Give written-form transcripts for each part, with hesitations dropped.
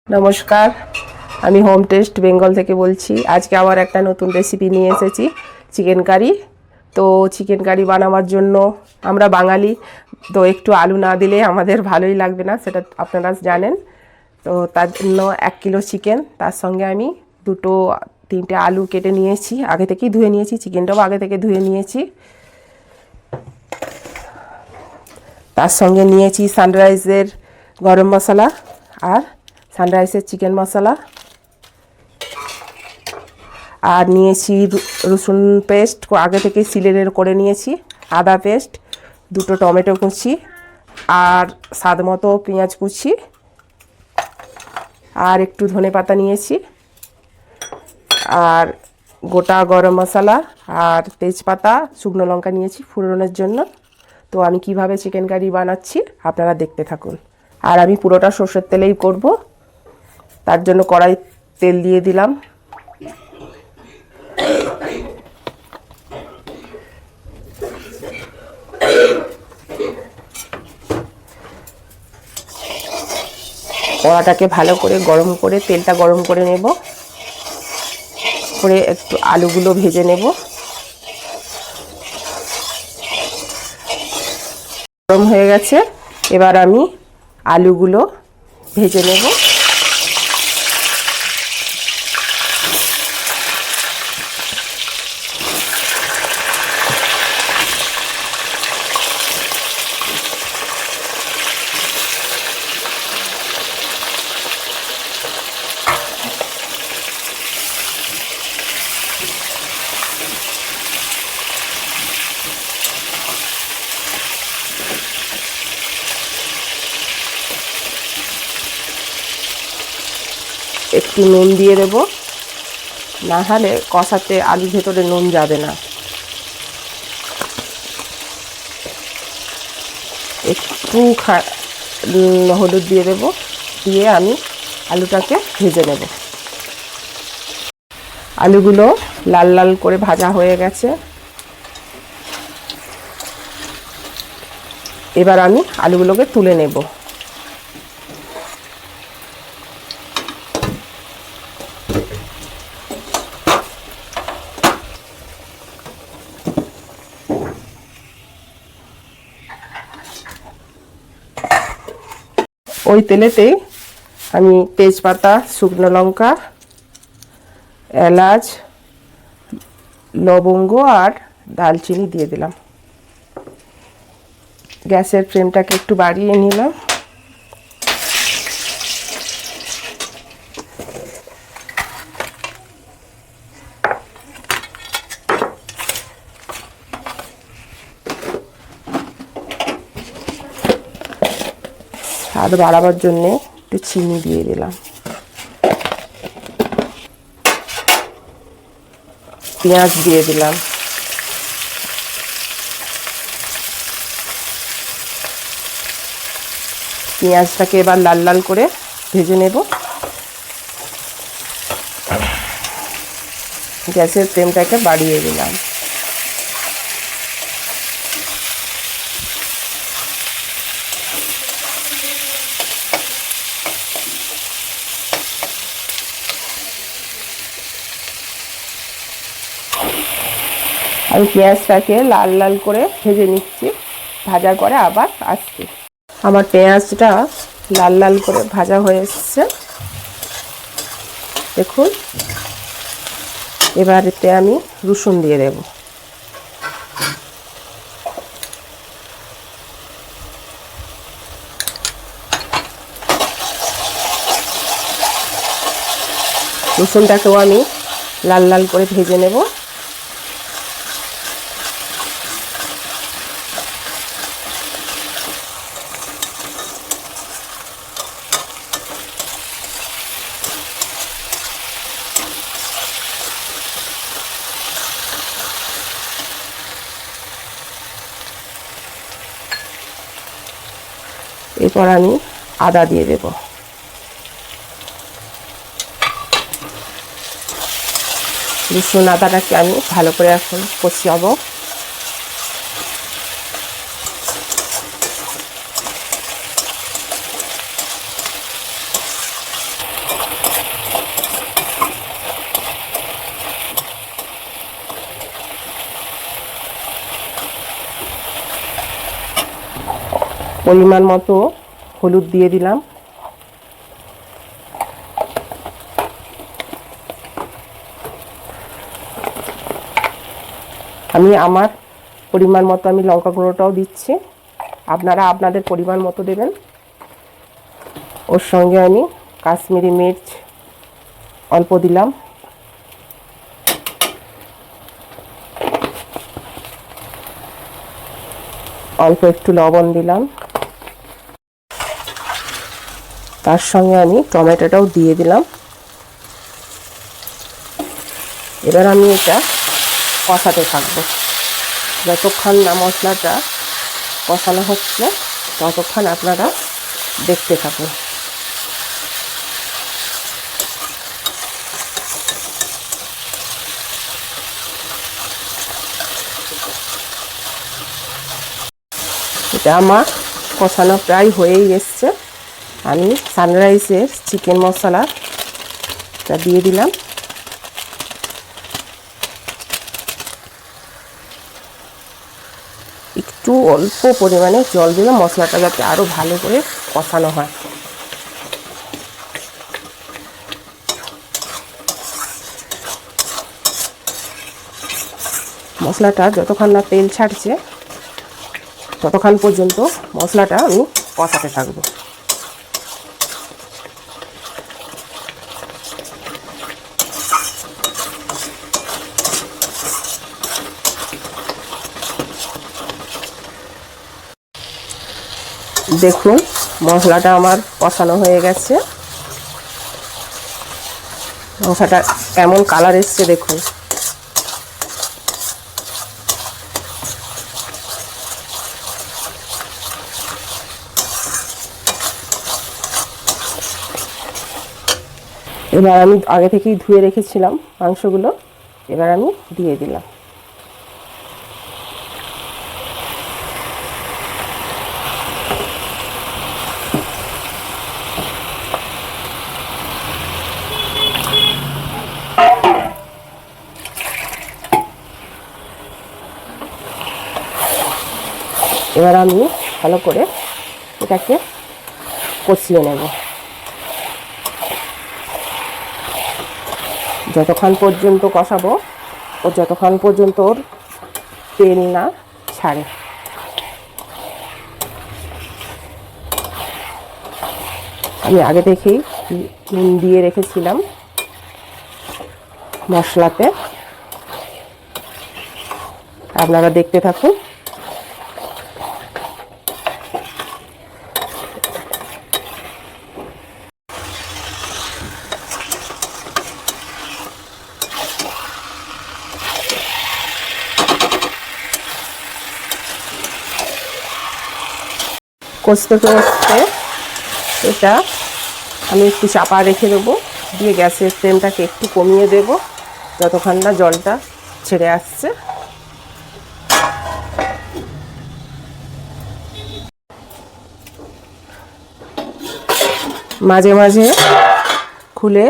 নমস্কার, আমি home test Bengal থেকে বলছি। আজকে আবার একটা নতুন রেসিপি নিয়ে এসেছি, চিকেন কারি। তো চিকেন কারি বানাবার জন্য আমরা বাঙালি, তো একটু আলু না দিলে আমাদের ভালোই লাগবে না, সেটা আপনারা জানেন। তো তার জন্য 1 কিলো চিকেন, তার সঙ্গে আমি 2-3টে আলু কেটে নিয়েছি, আগে থেকেই ধুয়ে নিয়েছি, চিকেনটাও আগে থেকে ধুয়ে নিয়েছি। তার সঙ্গে নিয়েছি সানরাইজের গরম মশলা আর সানরাইজের চিকেন মশলা, আর নিয়েছি রসুন পেস্ট, আগে থেকে সিলের করে নিয়েছি, আদা পেস্ট, 2টো টমেটো কুচি, আর স্বাদ মতো পেঁয়াজ কুচি, আর একটু ধনেপাতা নিয়েছি, আর গোটা গরম মশলা আর তেজপাতা, শুকনো লঙ্কা নিয়েছি ফোড়নের জন্য। তো আমি কিভাবে চিকেন কারি বানাচ্ছি আপনারা দেখতে থাকুন। আর আমি পুরোটা সর্ষের তেলেই করব, তার জন্য কড়াই তেল দিয়ে দিলাম। কড়াটাকে ভালো করে গরম করে তেলটা গরম করে নেব, করে একটু আলুগুলো ভেজে নেব। গরম হয়ে গেছে, এবার আমি আলুগুলো ভেজে নেব। একটু নুন দিয়ে দেব, না হলে কষাতে আলুর ভেতরে নুন যাবে না। একটু হলুদ দিয়ে দেব, দিয়ে আমি আলুটাকে ভেজে নেব। আলুগুলো লাল লাল করে ভাজা হয়ে গেছে, এবার আমি আলুগুলোকে তুলে নেব। ওই তেলেতেই আমি তেজপাতা, শুকনো লঙ্কা, এলাচ, লবঙ্গ আর দালচিনি দিয়ে দিলাম। গ্যাসের ফ্লেমটাকে একটু বাড়িয়ে নিলাম। স্বাদ বাড়াবার জন্যে একটু চিনি দিয়ে দিলাম। পেঁয়াজ দিয়ে দিলাম। পেঁয়াজটাকে এবার লাল লাল করে ভেজে নেব। গ্যাসের ফ্লেমটাকে বাড়িয়ে দিলাম। আমি পেঁয়াজটাকে লাল লাল করে ভেজে নিচ্ছি, ভাজার পরে আবার আসছি। আমার পেঁয়াজটা লাল লাল করে ভাজা হয়ে এসছে, দেখুন। এবার এতে আমি রসুন দিয়ে দেব। রসুনটাকেও আমি লাল লাল করে ভেজে নেব। এরপর আমি আদা দিয়ে দেব। রসুন আদাটাকে আমি ভালো করে এখন কষিয়াবো। পরিমাণ মতো হলুদ দিয়ে দিলাম। আমি আমার পরিমাণ মতো আমি লঙ্কা গুঁড়োটাও দিচ্ছি, আপনারা আপনাদের পরিমাণ মতো দেবেন। ওর সঙ্গে আমি কাশ্মীরি মির্চ অল্প দিলাম, অল্প একটু লবণ দিলাম, তার সঙ্গে আমি টমেটোটাও দিয়ে দিলাম। এবার আমি এটা কষাতে থাকবো। যতক্ষণ না মশলাটা কষানো হচ্ছে ততক্ষণ আপনারা দেখতে থাকুন। এটা আমার কষানো প্রায় হয়েই এসছে। আমি সানরাইজের চিকেন মশলাটা দিয়ে দিলাম। একটু অল্প পরিমাণে জল দিলাম, মশলাটা যাতে আরও ভালো করে কষানো হয়। মশলাটা যতক্ষণ না তেল ছাড়ছে ততক্ষণ পর্যন্ত মশলাটা আমি কষাতে থাকবো। দেখুন মশলাটা আমার কষানো হয়ে গেছে। মশলাটা কেমন কালার এসছে দেখুন। এবার আমি আগে থেকেই ধুয়ে রেখেছিলাম মাংসগুলো, এবার আমি দিয়ে দিলাম। এবার আমি ভালো করে এটাকে কষিয়ে নেব, যতক্ষণ পর্যন্ত কষাবো ও যতক্ষণ পর্যন্ত ওর তেল না ছাড়ে। আমি আগে থেকেই নুন দিয়ে রেখেছিলাম মশলাতে, আপনারা দেখতে থাকুন। কষতে কষতে এটা আমি একটু চাপা রেখে দেবো, দিয়ে গ্যাসের ফ্লেমটাকে একটু কমিয়ে দেব যতক্ষণ না জলটা ছেড়ে আসছে। মাঝে মাঝে খুলে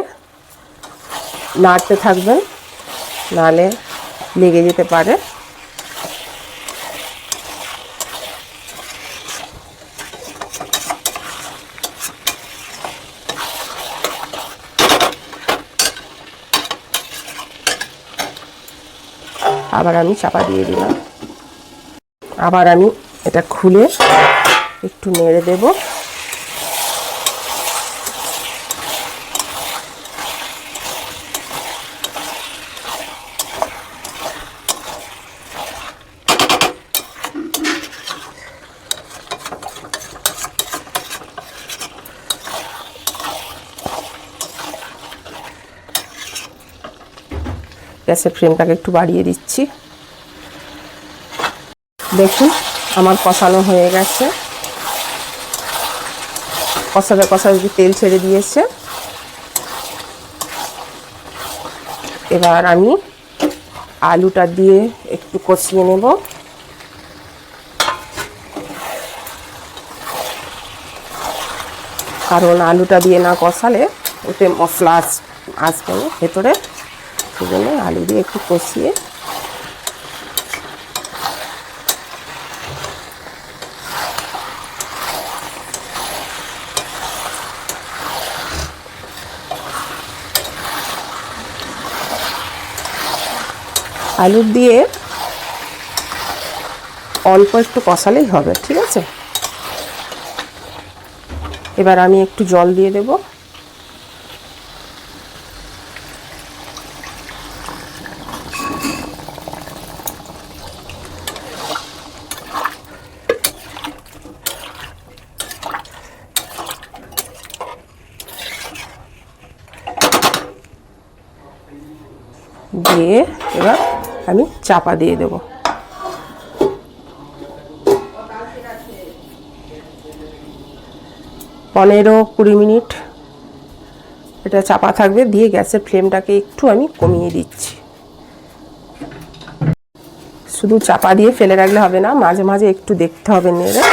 নাড়তে থাকবেন, নাহলে লেগে যেতে পারে। আবার আমি চাপা দিয়ে দিলাম, আবার আমি এটা খুলে একটু নেড়ে দেব। গ্যাসের ফ্লেমটাকে একটু বাড়িয়ে দিচ্ছি। দেখুন আমার কষানো হয়ে গেছে, কষাতে কষাতে তেল ছেড়ে দিয়েছে। এবার আমি আলুটা দিয়ে একটু কষিয়ে নেব। কারণ আলুটা দিয়ে না কষালে ওতে মশলা আসবে না ভেতরে, সেই জন্য আলু দিয়ে একটু কষিয়ে আলু দিয়ে অল্প একটু কষালেই হবে, ঠিক আছে। এবার আমি একটু জল দিয়ে দেব। দিয়ে এবার আমি চাপা দিয়ে দেব। 15-20 মিনিট এটা চাপা থাকবে। দিয়ে গ্যাসের ফ্লেমটাকে একটু আমি কমিয়ে দিচ্ছি। শুধু চাপা দিয়ে ফেলে রাখলে হবে না, মাঝে মাঝে একটু দেখতে হবে নেড়ে।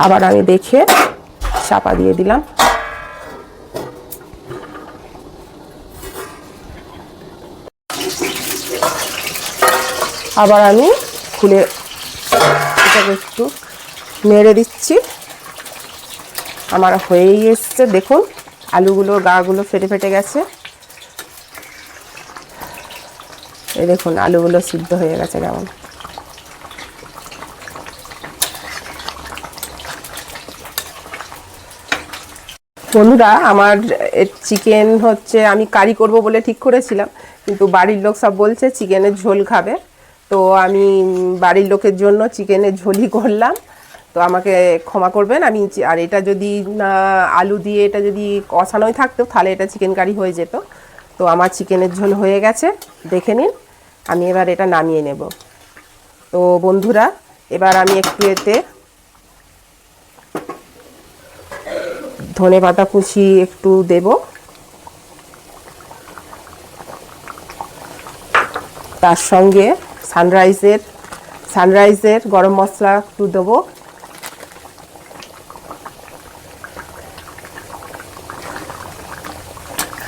আবার আমি দেখে চাপা দিয়ে দিলাম। আবার আমি খুলে এটাকে একটু নেড়ে দিচ্ছি। আমার হয়েই এসছে, দেখুন আলুগুলোর গাগুলো ফেটে ফেটে গেছে। এই দেখুন আলুগুলো সিদ্ধ হয়ে গেছে কেমন। বন্ধুরা, আমার চিকেন হচ্ছে আমি কারি করব বলে ঠিক করেছিলাম, কিন্তু বাড়ির লোক সব বলছে চিকেনের ঝোল খাবে, তো আমি বাড়ির লোকের জন্য চিকেনের ঝোলই করলাম। তো আমাকে ক্ষমা করবেন। আমি আর এটা যদি না আলু দিয়ে এটা যদি কষানোই থাকতো তাহলে এটা চিকেন কারি হয়ে যেত। তো আমার চিকেনের ঝোল হয়ে গেছে, দেখে নিন। আমি এবার এটা নামিয়ে নেব। তো বন্ধুরা, এবার আমি একটু এতে ধনেপাতা কুচি একটু দেব, তার সঙ্গে সানরাইজের গরম মশলা একটু দেবো।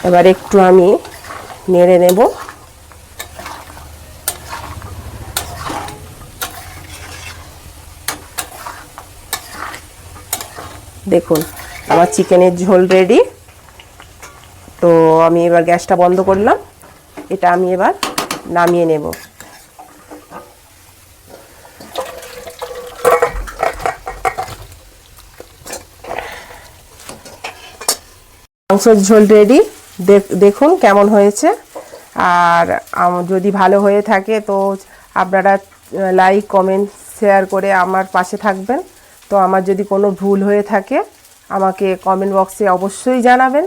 এবার একটু আমি নেড়ে নেব। দেখুন আমার চিকেনের ঝোল রেডি। তো আমি এবার গ্যাসটা বন্ধ করলাম। এটা আমি এবার নামিয়ে নেব। মাংসের ঝোল রেডি, দেখুন কেমন হয়েছে। আর যদি ভালো হয়ে থাকে তো আপনারা লাইক কমেন্ট শেয়ার করে আমার পাশে থাকবেন। তো আমার যদি কোনো ভুল হয়ে থাকে আমাকে কমেন্ট বক্সে অবশ্যই জানাবেন।